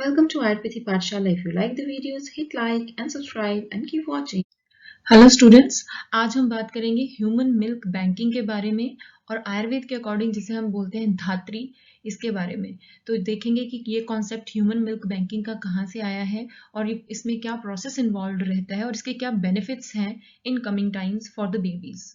Welcome to Ayurvedic Pathshala. If you like the videos, hit like and subscribe and keep watching. Hello students, आज हम बात करेंगे human milk banking के बारे में और आयुर्वेद के अकॉर्डिंग जिसे हम बोलते हैं धात्री, इसके बारे में। तो देखेंगे कि ये कॉन्सेप्ट ह्यूमन मिल्क बैंकिंग का कहाँ से आया है और इसमें क्या प्रोसेस इन्वॉल्व रहता है और इसके क्या बेनिफिट्स हैं in coming times for the babies.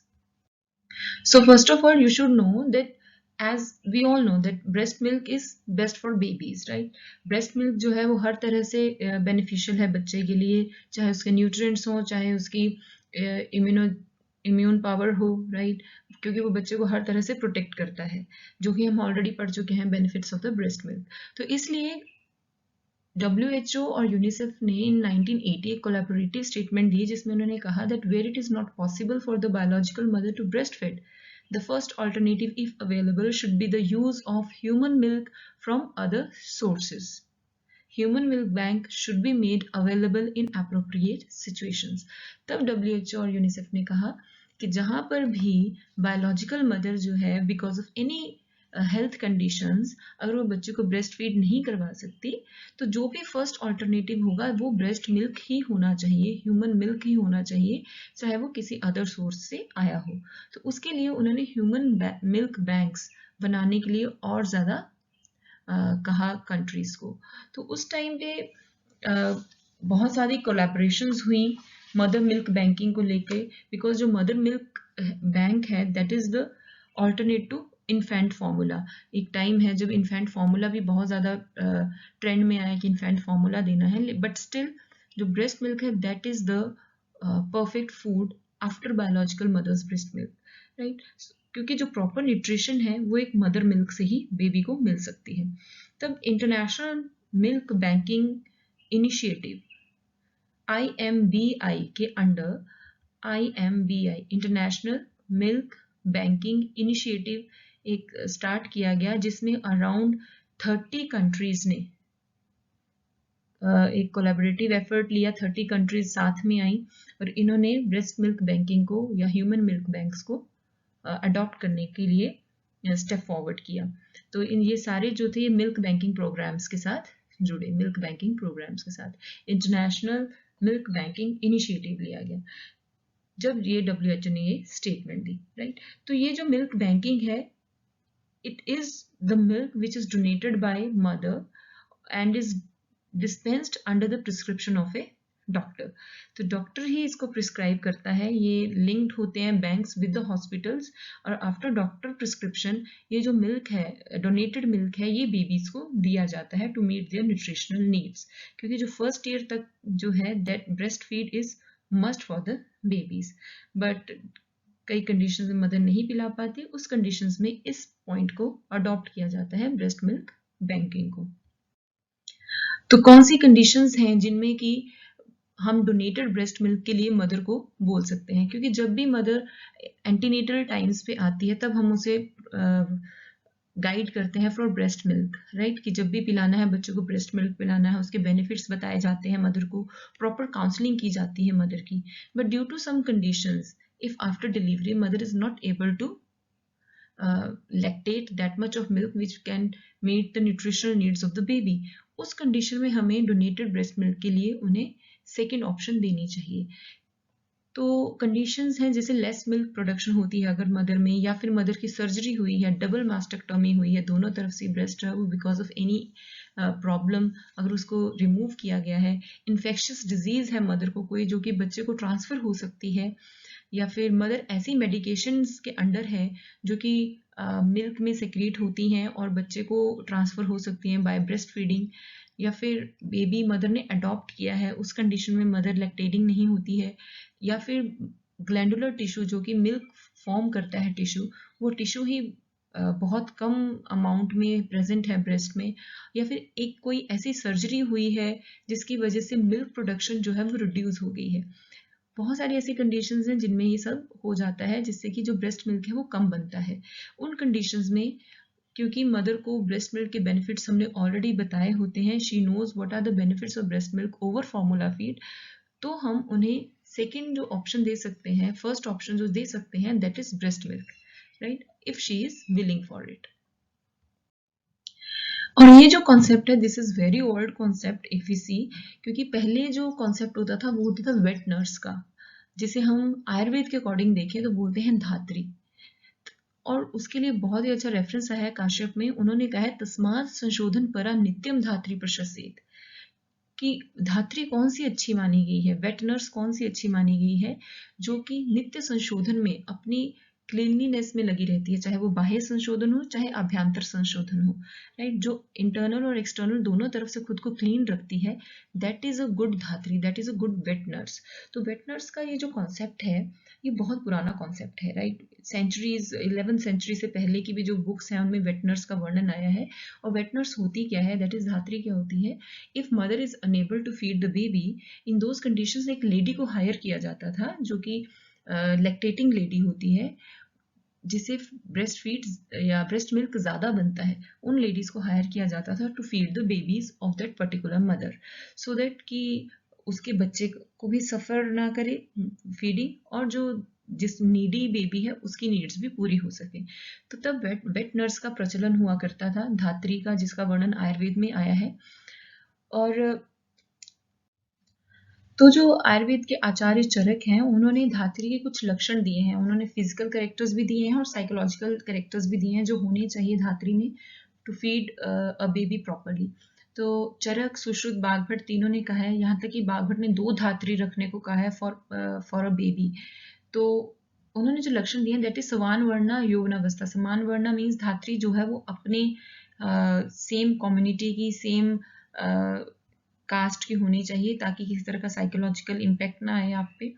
So first of all, you should know that as we all know that breast milk is best for babies, right? Breast milk जो है वो हर तरह से beneficial है बच्चे के लिए, चाहे उसके nutrients हो, चाहे उसकी इम्यून पावर हो, राइट? क्योंकि वो बच्चे को हर तरह से प्रोटेक्ट करता है, जो कि हम ऑलरेडी पढ़ चुके हैं benefits of the breast milk. तो इसलिए WHO और यूनिसेफ ने इन 1980 एक कोलैबोरेटिव स्टेटमेंट दी जिसमें उन्होंने कहा that where it is not possible for the biological mother to breast feed, the first alternative, if available, should be the use of human milk from other sources. Human milk bank should be made available in appropriate situations. तब WHO और UNICEF ने कहा कि जहां पर भी biological mother जो है because of any health conditions अगर वो बच्चे को ब्रेस्ट फीड नहीं करवा सकती तो जो भी फर्स्ट ऑल्टरनेटिव होगा वो ब्रेस्ट मिल्क ही होना चाहिए, ह्यूमन मिल्क ही होना चाहिए, चाहे वो किसी अदर सोर्स से आया हो। तो उसके लिए उन्होंने ह्यूमन मिल्क बैंक्स बनाने के लिए और ज़्यादा कहा कंट्रीज को। तो उस टाइम पे बहुत सारी कोलैबोरेशंस हुई मदर मिल्क बैंकिंग को लेके, बिकॉज जो मदर मिल्क बैंक है that is the alternate to infant formula. एक टाइम है जब इन्फेंट फार्मूला भी बहुत ज़्यादा ट्रेंड में आया कि इन्फेंट फार्मूला देना है, बट स्टिल जो ब्रेस्ट मिल्क है that is the perfect food after biological mother's breast milk, right? क्योंकि जो प्रॉपर न्यूट्रिशन है वो एक मदर मिल्क से ही बेबी को मिल सकती है। तब international milk banking initiative IMBI के under IMBI international milk banking initiative एक स्टार्ट किया गया जिसमें अराउंड 30 कंट्रीज ने एक कोलैबोरेटिव एफर्ट लिया। 30 कंट्रीज साथ में आई और इन्होंने ब्रेस्ट मिल्क बैंकिंग को या ह्यूमन मिल्क बैंक्स को अडॉप्ट करने के लिए स्टेप फॉरवर्ड किया। तो इन ये सारे जो थे मिल्क बैंकिंग प्रोग्राम्स के साथ जुड़े, मिल्क बैंकिंग प्रोग्राम्स के साथ इंटरनेशनल मिल्क बैंकिंग इनिशिएटिव लिया गया जब ये WHO ने ये स्टेटमेंट दी, राइट? तो ये जो मिल्क बैंकिंग है it is the milk which is donated by mother and is dispensed under the prescription of A doctor. तो डॉक्टर ही इसको प्रिस्क्राइब करता है, ये लिंक्ड होते हैं बैंक्स विद द हॉस्पिटल्स और आफ्टर डॉक्टर प्रिस्क्रिप्शन ये जो मिल्क है, डोनेटेड मिल्क है, ये बेबीज को दिया जाता है to meet their nutritional needs. क्योंकि जो फर्स्ट ईयर तक जो है that breast feed is must for the babies, but कई कंडीशंस में मदर नहीं पिला पाती, उस कंडीशंस में इस पॉइंट को अडॉप्ट किया जाता है ब्रेस्ट मिल्क बैंकिंग को। तो कौन सी कंडीशंस हैं जिनमें कि हम डोनेटेड ब्रेस्ट मिल्क के लिए मदर को बोल सकते हैं? क्योंकि जब भी मदर एंटीनेटल टाइम्स पे आती है तब हम उसे गाइड करते हैं फॉर ब्रेस्ट मिल्क, राइट? कि जब भी पिलाना है बच्चों को ब्रेस्ट मिल्क पिलाना है, उसके बेनिफिट्स बताए जाते हैं मदर को, प्रॉपर काउंसलिंग की जाती है मदर की। But due to some conditions if after delivery mother is not able to lactate that much of milk which can meet the nutritional needs of the baby, उस condition में हमें donated breast milk के लिए उन्हें second option देनी चाहिए। तो conditions हैं जैसे लेस मिल्क प्रोडक्शन होती है अगर मदर में, या फिर मदर की सर्जरी हुई है, डबल मास्टेक्टोमी हुई है, दोनों तरफ से ब्रेस्ट है वो बिकॉज ऑफ एनी प्रॉब्लम अगर उसको रिमूव किया गया है, इन्फेक्शियस डिजीज है मदर को कोई जो कि बच्चे को ट्रांसफर हो सकती है, या फिर मदर ऐसी मेडिकेशंस के अंडर है जो कि मिल्क में सेक्रेट होती हैं और बच्चे को ट्रांसफ़र हो सकती हैं बाय ब्रेस्ट फीडिंग, या फिर बेबी मदर ने अडॉप्ट किया है उस कंडीशन में मदर लैक्टेटिंग नहीं होती है, या फिर ग्लैंडुलर टिश्यू जो कि मिल्क फॉर्म करता है टिश्यू, वो टिश्यू ही बहुत कम अमाउंट में प्रेजेंट है ब्रेस्ट में, या फिर एक कोई ऐसी सर्जरी हुई है जिसकी वजह से मिल्क प्रोडक्शन जो है वो रिड्यूस हो गई है। बहुत सारी ऐसी कंडीशंस हैं जिनमें ये सब हो जाता है जिससे कि जो ब्रेस्ट मिल्क है वो कम बनता है। उन कंडीशंस में क्योंकि मदर को ब्रेस्ट मिल्क के बेनिफिट्स हमने ऑलरेडी बताए होते हैं, she knows what are the benefits of breast milk over formula feed, तो हम उन्हें सेकेंड जो ऑप्शन दे सकते हैं, फर्स्ट ऑप्शन जो दे सकते हैं that is breast milk, right? If she is willing for it. और ये जो कॉन्सेप्ट है this is very old concept if you see, क्योंकि पहले जो कॉन्सेप्ट होता था वो होता था वेट नर्स का, जिसे हम आयुर्वेद के अकॉर्डिंग देखें तो बोलते हैं धात्री। और उसके लिए बहुत ही अच्छा रेफरेंस आया है काश्यप में, उन्होंने कहा है तस्मात् संशोधन परा नित्यम धात्री प्रशस्येत, कि धात्री कौन सी अच्छी मानी गई है, वेट नर्स कौन सी अच्छी मानी गई है, जो कि नित्य संशोधन में अपनी क्लीनलीनेस में लगी रहती है, चाहे वो बाह्य संशोधन हो चाहे अभ्यंतर संशोधन हो, राइट, जो इंटरनल और एक्सटर्नल दोनों तरफ से खुद को क्लीन रखती है, दैट इज अ गुड धात्री, that is a good wet nurse. तो वेट नर्स का ये जो कॉन्सेप्ट है ये बहुत पुराना कॉन्सेप्ट है, राइट, सेंचुरीज 11th सेंचुरी से पहले की भी जो बुक्स हैं उनमें वेट नर्स का वर्णन आया है। और वेट नर्स होती क्या है, दैट इज धात्री क्या होती है, if mother is unable to feed the baby, in those conditions एक लेडी को हायर किया जाता था जो कि लैक्टेटिंग लेडी होती है, जिसे ब्रेस्ट फीड या ब्रेस्ट मिल्क ज़्यादा बनता है, उन लेडीज़ को हायर किया जाता था to feed the babies of that particular mother, so that कि उसके बच्चे को भी सफ़र ना करे फीडिंग, और जो जिस नीडी बेबी है उसकी नीड्स भी पूरी हो सके। तो तब वेट नर्स का प्रचलन हुआ करता था, धात्री का, जिसका वर्णन आयुर्वेद में आया है। और तो जो आयुर्वेद के आचार्य चरक हैं उन्होंने धात्री के कुछ लक्षण दिए हैं, उन्होंने फिजिकल कैरेक्टर्स भी दिए हैं और साइकोलॉजिकल कैरेक्टर्स भी दिए हैं जो होने चाहिए धात्री में to feed a baby properly. तो चरक, सुश्रुत, बागभट तीनों ने कहा है, यहाँ तक कि बागभट ने 2 धात्री रखने को कहा है फॉर अ बेबी। तो उन्होंने जो लक्षण दिए दैट इज समान वर्णा यौवनावस्था। समान वर्णा मीन्स धात्री जो है वो अपने सेम कम्युनिटी की, सेम कास्ट की होनी चाहिए ताकि किसी तरह का साइकोलॉजिकल इम्पैक्ट ना आए आप पे।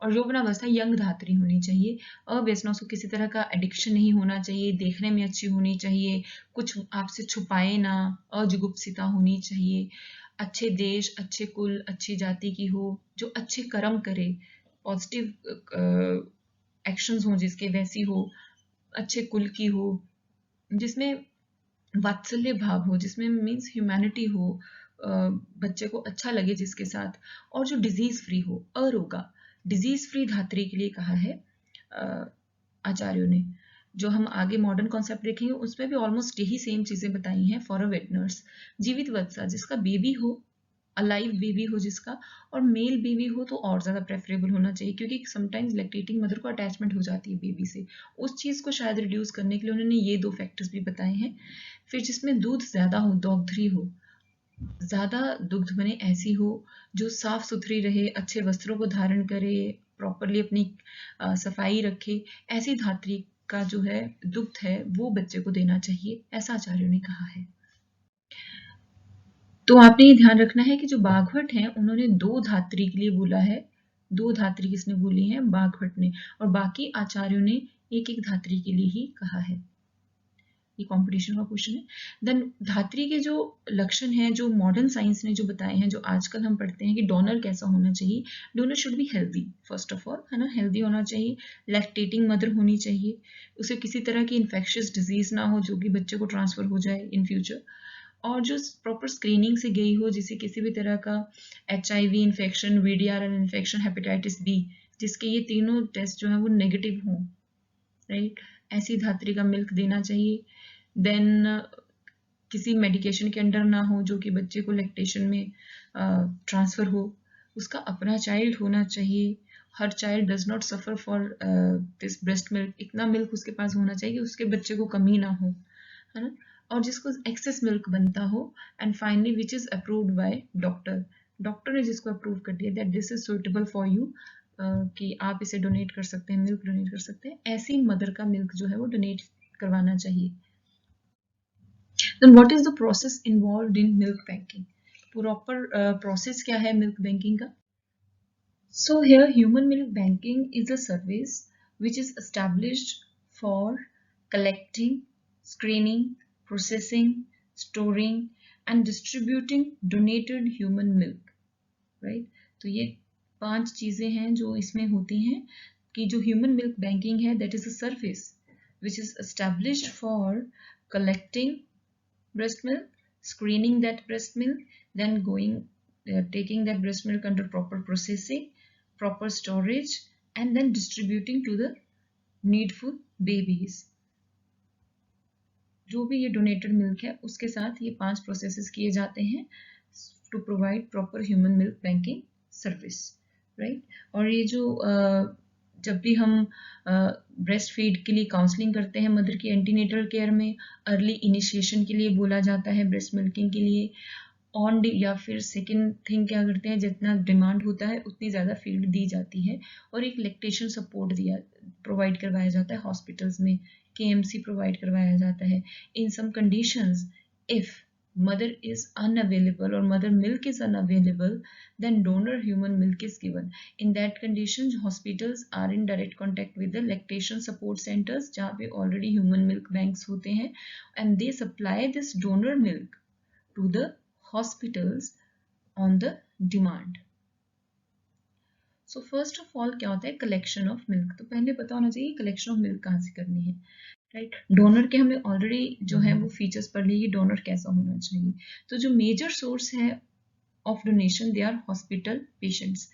और यौवनावस्था यंग धात्री होनी चाहिए, अव्यसना, उसको किसी तरह का एडिक्शन नहीं होना चाहिए, देखने में अच्छी होनी चाहिए, कुछ आपसे छुपाए ना, अजुगुप्सिता होनी चाहिए, अच्छे देश, अच्छे कुल, अच्छी जाति की हो, जो अच्छे कर्म करे, पॉजिटिव एक्शंस हो जिसके, वैसी हो, अच्छे कुल की हो, जिसमें वात्सल्य भाव हो, जिसमें मीन्स ह्यूमैनिटी हो, बच्चे को अच्छा लगे जिसके साथ, और जो डिजीज फ्री हो, अरोगा, डिजीज फ्री धात्री के लिए कहा है आचार्यों ने। जो हम आगे मॉडर्न कॉन्सेप्ट देखेंगे उसमें भी ऑलमोस्ट यही सेम चीजें बताई हैं फॉर अ वेट नर्स। जीवित वत्सा, जिसका बेबी हो, अलाइव बेबी हो जिसका, और मेल बेबी हो तो और ज़्यादा प्रेफरेबल होना चाहिए, क्योंकि समटाइम्स लैक्टेटिंग मदर को अटैचमेंट हो जाती है बेबी से, उस चीज़ को शायद रिड्यूस करने के लिए उन्होंने ये 2 फैक्टर्स भी बताए हैं। फिर जिसमें दूध ज़्यादा हो, दोग्धरी हो, ज़्यादा दुग्ध बने ऐसी हो, जो साफ सुथरी रहे, अच्छे वस्त्रों को धारण करे, प्रॉपरली अपनी सफाई रखे, ऐसी धात्री का जो है दुग्ध है वो बच्चे को देना चाहिए, ऐसा आचार्यों ने कहा है। तो आपने ये ध्यान रखना है कि जो बाघभट्ट हैं उन्होंने 2 धात्री के लिए बोला है, 2 धात्री किसने बोली है, बाघभट्ट ने, और बाकी आचार्यों ने एक एक धात्री के लिए ही कहा है। ये कंपटीशन का क्वेश्चन है। देन धात्री के जो लक्षण हैं, जो मॉडर्न साइंस ने जो बताए हैं, जो आजकल हम पढ़ते हैं कि डोनर कैसा होना चाहिए, donor should be healthy first of all, है ना, हेल्दी होना चाहिए, लैक्टेटिंग मदर होनी चाहिए, उसे किसी तरह की इन्फेक्शियस डिजीज ना हो जो कि बच्चे को ट्रांसफर हो जाए इन फ्यूचर, और जो प्रॉपर स्क्रीनिंग से गई हो, जिसे किसी भी तरह का HIV infection, VDRL infection, hepatitis B, जिसके ये तीनों टेस्ट जो है वो नेगेटिव हों, राइट, ऐसी धात्री का मिल्क देना चाहिए। देन किसी मेडिकेशन के अंडर ना हो जो कि बच्चे को लैक्टेशन में ट्रांसफर हो, उसका अपना चाइल्ड होना चाहिए, her child does not suffer for this breast milk, इतना मिल्क उसके पास होना चाहिए कि उसके बच्चे को कमी ना हो, है ना, और जिसको एक्सेस मिल्क बनता हो, and finally which is approved by doctor, doctor ने जिसको अप्रूव कर दिया that this is suitable for you, कि आप इसे डोनेट कर सकते हैं, मिल्क डोनेट कर सकते हैं, ऐसी मदर का मिल्क जो है वो डोनेट करवाना चाहिए। Then what is the process involved in milk banking? Proper process क्या है milk banking का? So here human milk banking is a service which is established for collecting, screening, processing, storing and distributing donated human milk, right? तो ये 5 चीजें हैं जो इसमें होती हैं कि जो human milk banking है that is a service which is established for collecting breast milk, screening that breast milk, then taking that breast milk under proper processing, proper storage, and then distributing to the needful babies. जो भी ये donated milk है उसके साथ ये 5 processes किए जाते हैं to provide proper human milk banking service, right. और ये जो जब भी हम ब्रेस्ट फीड के लिए काउंसलिंग करते हैं मदर की एंटीनेटल केयर में, अर्ली इनिशिएशन के लिए बोला जाता है ब्रेस्ट मिल्किंग के लिए, ऑन या फिर सेकेंड थिंग क्या करते हैं, जितना डिमांड होता है उतनी ज़्यादा फीड दी जाती है और एक लैक्टेशन सपोर्ट प्रोवाइड करवाया जाता है हॉस्पिटल्स में, KMC प्रोवाइड करवाया जाता है। In some conditions if mother is unavailable or mother milk is unavailable, then donor human milk is given. In that condition hospitals are in direct contact with the lactation support centers जहाँ पे already human milk banks होते हैं and they supply this donor milk to the hospitals on the demand. So first of all क्या होता है collection of milk, तो पहले पता होना चाहिए collection of milk कहाँ से करनी है, राइट। डोनर के हमने ऑलरेडी जो है वो फीचर्स पढ़ लिए, डोनर कैसा होना चाहिए। तो जो मेजर सोर्स है of donation they are hospital patients,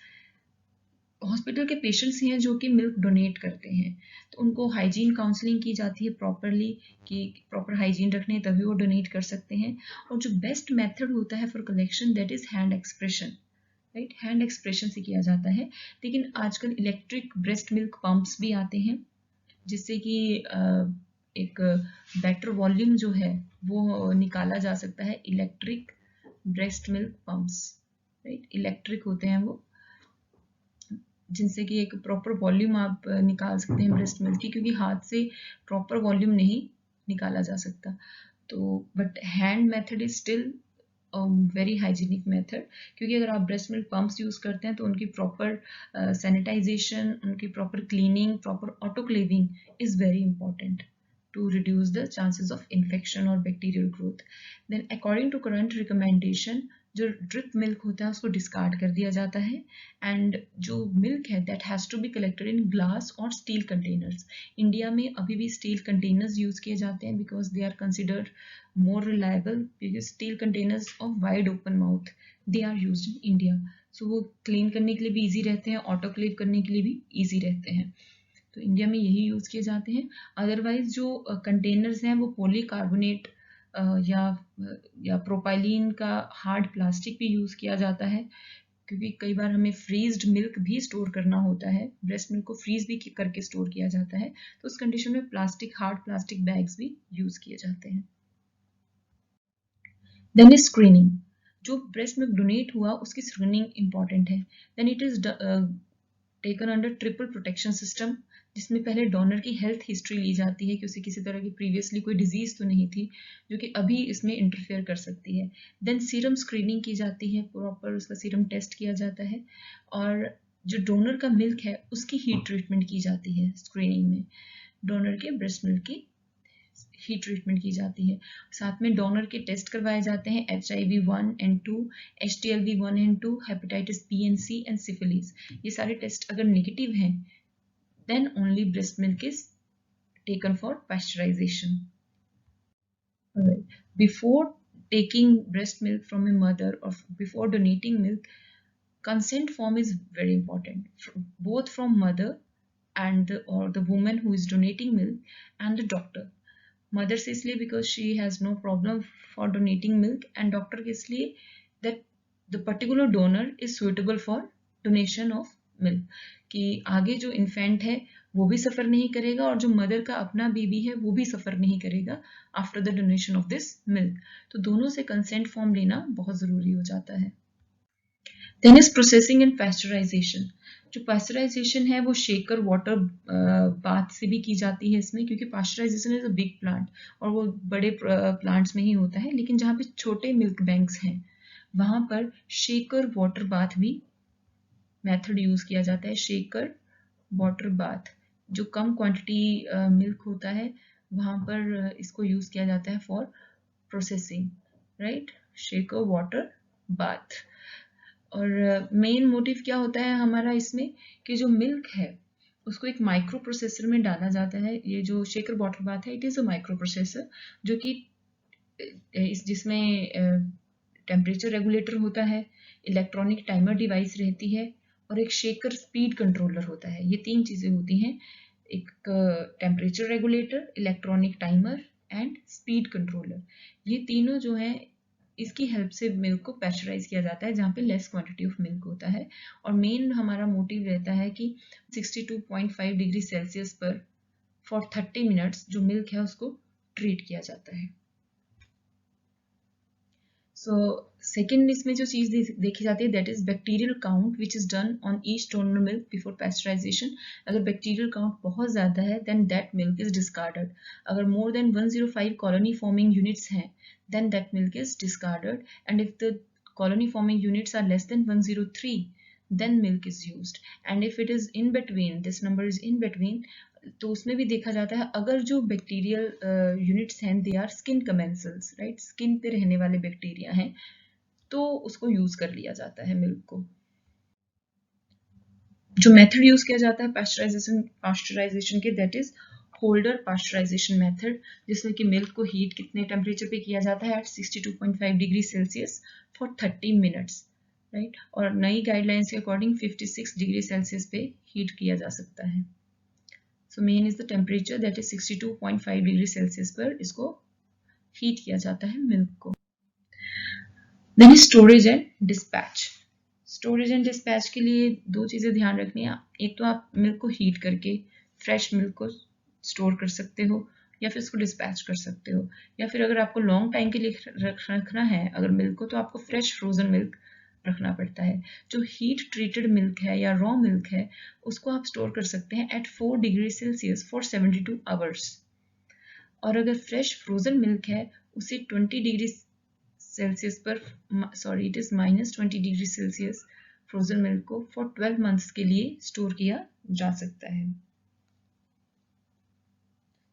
hospital के पेशेंट्स हैं जो कि मिल्क डोनेट करते हैं, तो उनको हाइजीन काउंसलिंग की जाती है प्रॉपरली कि प्रॉपर हाइजीन रखने तभी वो डोनेट कर सकते हैं। और जो बेस्ट मेथड होता है for collection that is hand expression, right, hand expression से किया जाता है। लेकिन आजकल इलेक्ट्रिक ब्रेस्ट मिल्क पंप्स भी आते हैं जिससे कि एक बेटर वॉल्यूम जो है वो निकाला जा सकता है। Electric breast milk pumps, right, electric होते हैं वो, जिनसे कि एक प्रॉपर वॉल्यूम आप निकाल सकते हैं ब्रेस्ट मिल्क की, क्योंकि हाथ से प्रॉपर वॉल्यूम नहीं निकाला जा सकता। तो but hand method is still very hygienic method, क्योंकि अगर आप ब्रेस्ट मिल्क पंप्स यूज़ करते हैं तो उनकी प्रॉपर सैनिटाइजेशन, उनकी proper cleaning, proper autoclaving is very important to reduce the chances of infection or bacterial growth. Then according to current recommendation जो drip milk होता है उसको डिस्कार्ड कर दिया जाता है एंड जो मिल्क है that has to be collected in glass और स्टील कंटेनर्स। इंडिया में अभी भी स्टील कंटेनर्स यूज़ किए जाते हैं because they are considered more reliable, because steel containers of wide open mouth they are used in India. So वो clean करने के लिए भी ईजी रहते हैं, ऑटोक्लेव करने के लिए भी ईजी रहते हैं, तो इंडिया में यही यूज़ किए जाते हैं। अदरवाइज जो कंटेनर्स हैं वो पॉलीकार्बोनेट या प्रोपाइलीन का हार्ड प्लास्टिक भी यूज़ किया जाता है, क्योंकि कई बार हमें फ्रीज्ड मिल्क भी स्टोर करना होता है, ब्रेस्ट मिल्क को फ्रीज भी करके स्टोर किया जाता है, तो उस कंडीशन में हार्ड प्लास्टिक बैग्स भी यूज़ किए जाते हैं। देन इज स्क्रीनिंग, जो ब्रेस्ट मिल्क डोनेट हुआ उसकी स्क्रीनिंग इंपॉर्टेंट है। Then it is taken under triple protection system, जिसमें पहले डोनर की हेल्थ हिस्ट्री ली जाती है कि उसे किसी तरह की प्रीवियसली कोई डिजीज तो नहीं थी जो कि अभी इसमें इंटरफेयर कर सकती है। देन सीरम स्क्रीनिंग की जाती है, प्रॉपर उसका सीरम टेस्ट किया जाता है, और जो डोनर का मिल्क है उसकी हीट ट्रीटमेंट की जाती है स्क्रीनिंग में, डोनर के ब्रेस्ट मिल्क की हीट ट्रीटमेंट की जाती है। साथ में डोनर के टेस्ट करवाए जाते हैं HIV 1 and 2, HTLV 1 and 2, hepatitis B and C and syphilis. ये सारे टेस्ट अगर नेगेटिव हैं then only breast milk is taken for pasteurization. Alright. Before taking breast milk from a mother or before donating milk, consent form is very important, both from mother and the woman who is donating milk and the doctor. Mother से इसलिए because she has no problem for donating milk, and doctor के इसलिए that the particular donor is suitable for donation of milk, कि आगे जो infant है वो भी सफ़र नहीं करेगा और जो मदर का अपना बेबी है वो भी सफ़र नहीं करेगा after the donation of this milk. तो दोनों से कंसेंट फॉर्म लेना बहुत ज़रूरी हो जाता है। Then is processing and pasteurization. जो पैस्चराइजेशन है वो शेकर वाटर बाथ से भी की जाती है इसमें, क्योंकि pasteurisation is a big plant और वो बड़े प्लांट्स में ही होता है, लेकिन जहाँ पे छोटे मिल्क बैंक्स हैं वहाँ पर शेकर वाटर बाथ भी मेथड यूज़ किया जाता है। शेकर वाटर बाथ, जो कम क्वांटिटी मिल्क होता है वहाँ पर इसको यूज़ किया जाता है for processing, right, shaker water bath. और मेन मोटिव क्या होता है हमारा इसमें कि जो मिल्क है उसको एक माइक्रो प्रोसेसर में डाला जाता है। ये जो शेकर वाटर बाथ है it is a micro processor जो कि जिसमें टेम्परेचर रेगुलेटर होता है, इलेक्ट्रॉनिक टाइमर डिवाइस रहती है और एक शेकर स्पीड कंट्रोलर होता है। ये तीन चीज़ें होती हैं, एक temperature regulator, electronic timer and speed controller. ये तीनों जो है इसकी हेल्प से मिल्क को पैस्चराइज किया जाता है जहाँ पे लेस क्वांटिटी ऑफ मिल्क होता है। और मेन हमारा मोटिव रहता है कि 62.5 डिग्री सेल्सियस पर फॉर 30 मिनट्स जो मिल्क है उसको ट्रीट किया जाता है। सो सेकेंड इसमें जो चीज़ देखी जाती है that is bacterial count which is done on each donor milk before pasteurisation. अगर बैक्टीरियल काउंट बहुत ज़्यादा है then that milk is discarded. अगर more than 105 colony forming units हैं then that milk is discarded, and if the colony forming units are less than 103 then milk is used, and if it is in between, this number is in between, तो उसमें भी देखा जाता है अगर जो bacterial units हैं they are skin commensals, right, skin पे रहने वाले बैक्टीरिया हैं, तो उसको यूज कर लिया जाता है मिल्क को। जो मेथड यूज किया जाता है पास्चराइजेशन के that is holder pasteurization method, जिसमें कि मिल्क को हीट कितने टेम्परेचर पे किया जाता है at 62.5 degree celsius for 30 minutes, right, और नई गाइडलाइंस के अकॉर्डिंग 56 डिग्री सेल्सियस पे हीट किया जा सकता है। So main is the temperature that is 62.5 degree celsius पर इसको हीट किया जाता है मिल्क को। Then is storage and dispatch. Storage and dispatch के लिए दो चीज़ें ध्यान रखनी है। एक तो आप मिल्क को हीट करके फ्रेश मिल्क को स्टोर कर सकते हो या फिर इसको डिस्पैच कर सकते हो, या फिर अगर आपको लॉन्ग टाइम के लिए रखना है अगर मिल्क को तो आपको फ्रेश फ्रोजन मिल्क रखना पड़ता है। जो हीट ट्रीटेड मिल्क है या रॉ मिल्क है उसको आप स्टोर कर सकते हैं at 4 degree celsius for 72 hours, और अगर फ्रेश फ्रोजन मिल्क है उसे 20 डिग्री सेल्सियस पर, sorry it is -20 degree celsius frozen milk को फॉर 12 मंथ्स के लिए स्टोर किया जा सकता है।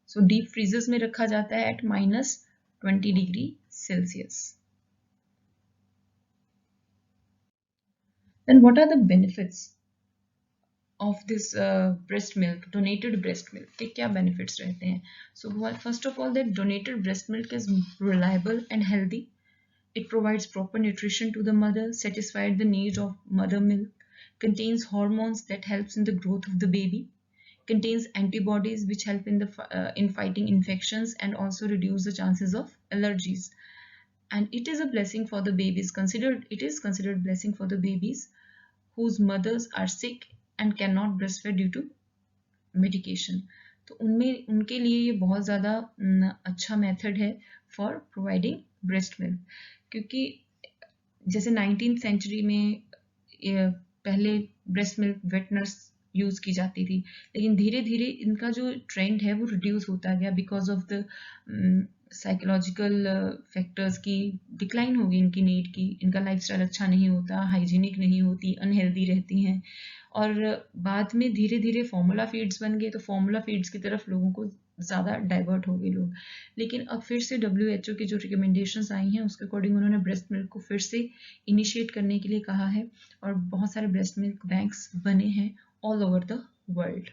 सो डीप फ्रीजर्स में रखा जाता है at -20 degree celsius. Then what are the benefits of this breast milk, donated breast milk? के क्या benefits रहते हैं? So first of all, that donated breast milk is reliable and healthy. It provides proper nutrition to the mother, satisfies the needs of mother milk, contains hormones that helps in the growth of the baby, contains antibodies which help in fighting infections and also reduce the chances of allergies. And it is a blessing for the babies. It is considered blessing for the babies whose mothers are sick and cannot breastfeed due to medication. तो उनमें उनके लिए ये बहुत ज़्यादा अच्छा method है for providing breast milk, क्योंकि जैसे 19th सेंचुरी में पहले breast milk wet nurse use की जाती थी, लेकिन धीरे धीरे इनका जो ट्रेंड है वो रिड्यूस होता गया because of the psychological factors की डिक्लाइन होगी इनकी नीड की, इनका लाइफस्टाइल अच्छा नहीं होता, हाइजीनिक नहीं होती, अनहेल्दी रहती हैं, और बाद में धीरे धीरे फॉर्मूला फीड्स बन गए, तो फॉर्मूला फीड्स की तरफ लोगों को ज़्यादा डाइवर्ट हो गए लोग। लेकिन अब फिर से WHO की जो रिकमेंडेशंस आई हैं उसके अकॉर्डिंग उन्होंने ब्रेस्ट मिल्क को फिर से इनिशिएट करने के लिए कहा है, और बहुत सारे ब्रेस्ट मिल्क बैंक्स बने हैं all over the world.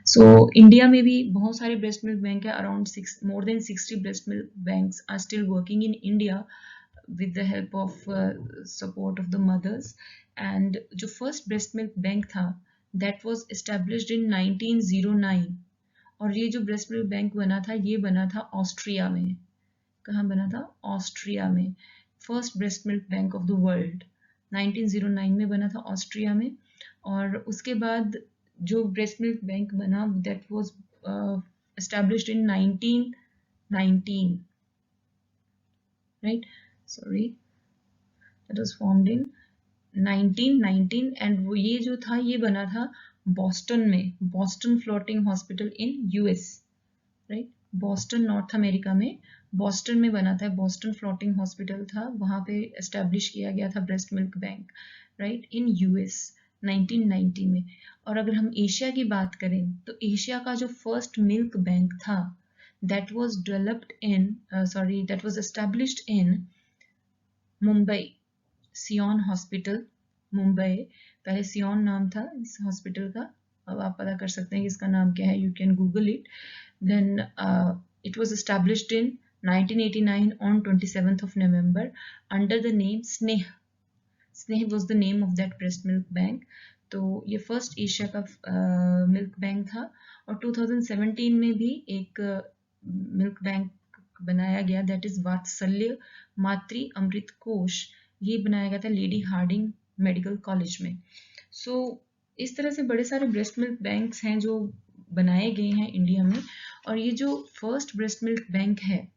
So India में भी बहुत सारे ब्रेस्ट मिल्क बैंक है, around more than 60 breast milk banks are still working in India with the help of support of the mothers. And जो first breast milk bank था that was established in 1909, और ये जो breast milk bank बना था ये बना था ऑस्ट्रिया में। कहाँ बना था? ऑस्ट्रिया में। First breast milk bank of the world 1909 में बना था ऑस्ट्रिया में, और उसके बाद जो breast milk bank बना that was established in 1919, right? Sorry, that was formed in 1919, and वो ये जो था ये बना था बॉस्टन में, Boston floating hospital in US, right, Boston north America में बॉस्टन में बना था, बॉस्टन फ्लोटिंग हॉस्पिटल था, वहाँ पे एस्टेब्लिश किया गया था ब्रेस्ट मिल्क बैंक, राइट, इन US 1990 में। और अगर हम एशिया की बात करें तो एशिया का जो फर्स्ट मिल्क बैंक था that was established in Mumbai, Sion hospital, Mumbai. पहले सियोन नाम था इस हॉस्पिटल का, अब आप पता कर सकते हैं कि इसका नाम क्या है, you can Google it. Then it was established in 1989 on 27th of November under the name स्नेह। स्नेह was the name of that breast milk bank। तो ये फर्स्ट एशिया का मिल्क बैंक था, और 2017 में भी एक मिल्क बैंक बनाया गया, दैट इज वात्सल्य मातृ अमृत कोश। ये बनाया गया था लेडी हार्डिंग मेडिकल कॉलेज में। सो इस तरह से बड़े सारे ब्रेस्ट मिल्क बैंक्स हैं जो बनाए गए हैं इंडिया में। और ये जो फर्स्ट ब्रेस्ट मिल्क बैंक है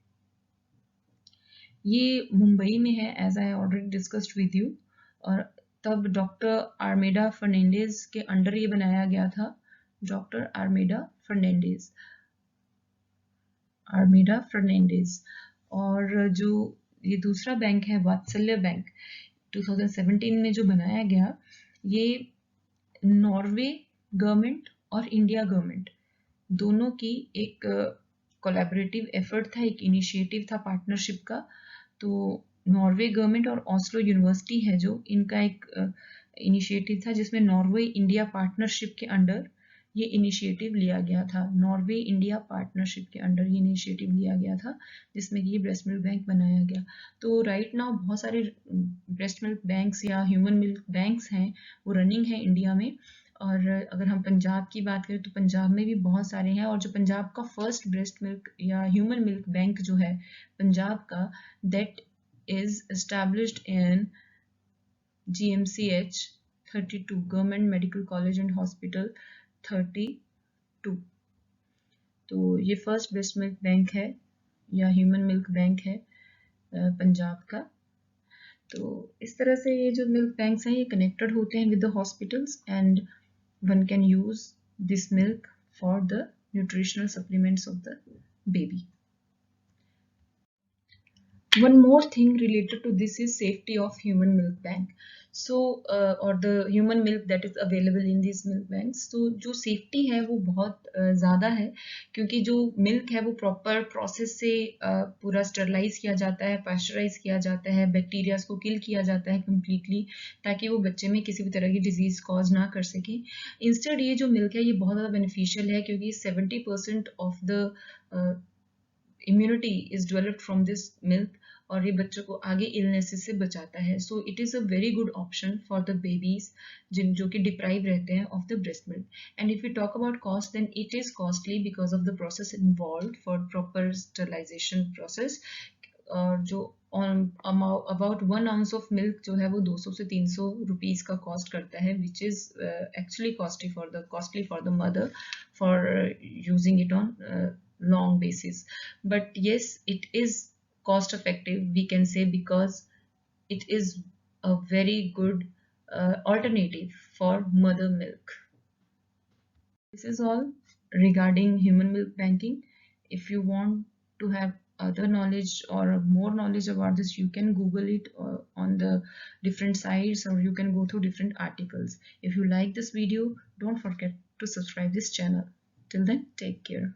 ये मुंबई में है, as I already discussed with you. और तब डॉक्टर आर्मेडा फर्नांडिस के अंडर ये बनाया गया था, डॉक्टर आर्मेडा फर्नांडिस। और जो ये दूसरा बैंक है वात्सल्य बैंक, 2017 में जो बनाया गया, ये नॉर्वे गवर्नमेंट और इंडिया गवर्नमेंट दोनों की एक कोलैबोरेटिव एफर्ट था, एक इनिशिएटिव था पार्टनरशिप का। तो नॉर्वे गवर्नमेंट और ऑस्लो यूनिवर्सिटी है जो, इनका एक इनिशिएटिव था जिसमें नॉर्वे इंडिया पार्टनरशिप के अंडर ये इनिशिएटिव लिया गया था। नॉर्वे इंडिया पार्टनरशिप के अंडर ये इनिशिएटिव लिया गया था जिसमें कि ये ब्रेस्ट मिल्क बैंक बनाया गया। तो राइट नाउ बहुत सारे ब्रेस्ट मिल्क बैंक्स या ह्यूमन मिल्क बैंक्स हैं वो रनिंग है इंडिया में। और अगर हम पंजाब की बात करें तो पंजाब में भी बहुत सारे हैं। और जो पंजाब का फर्स्ट ब्रेस्ट मिल्क या ह्यूमन मिल्क बैंक जो है पंजाब का, that is established in GMCH 32, government medical college and hospital 32। तो ये फर्स्ट ब्रेस्ट मिल्क बैंक है या ह्यूमन मिल्क बैंक है पंजाब का। तो इस तरह से ये जो मिल्क बैंक्स हैं ये कनेक्टेड होते हैं with the hospitals, and one can use this milk for the nutritional supplements of the baby. One more thing related to this is safety of human milk bank. So or the human milk that is available in these milk banks. तो जो safety है वो बहुत ज़्यादा है, क्योंकि जो milk है वो proper process से पूरा sterilize किया जाता है, pasteurize किया जाता है, bacteria को kill किया जाता है completely, ताकि वो बच्चे में किसी भी तरह की disease cause ना कर सके। Instead ये जो milk है ये बहुत ज़्यादा beneficial है, क्योंकि 70% of the immunity is developed from this milk, और ये बच्चों को आगे इलनेसेस से बचाता है। So it is a very good option for the babies जो कि डिप्राइव रहते हैं of the breast milk. And if you talk about cost, then it is costly because of the process involve for proper sterilization process. और जो about 1 ounce of milk जो है वो 200 से 300 रुपीज़ का कॉस्ट करता है, which is actually costly for the mother for using it on long basis. But yes, it is cost effective, we can say, because it is a very good alternative for mother milk. This is all regarding human milk banking. If you want to have other knowledge or more knowledge about this, you can Google it on the different sites, or you can go through different articles. If you like this video, don't forget to subscribe this channel. Till then, take care.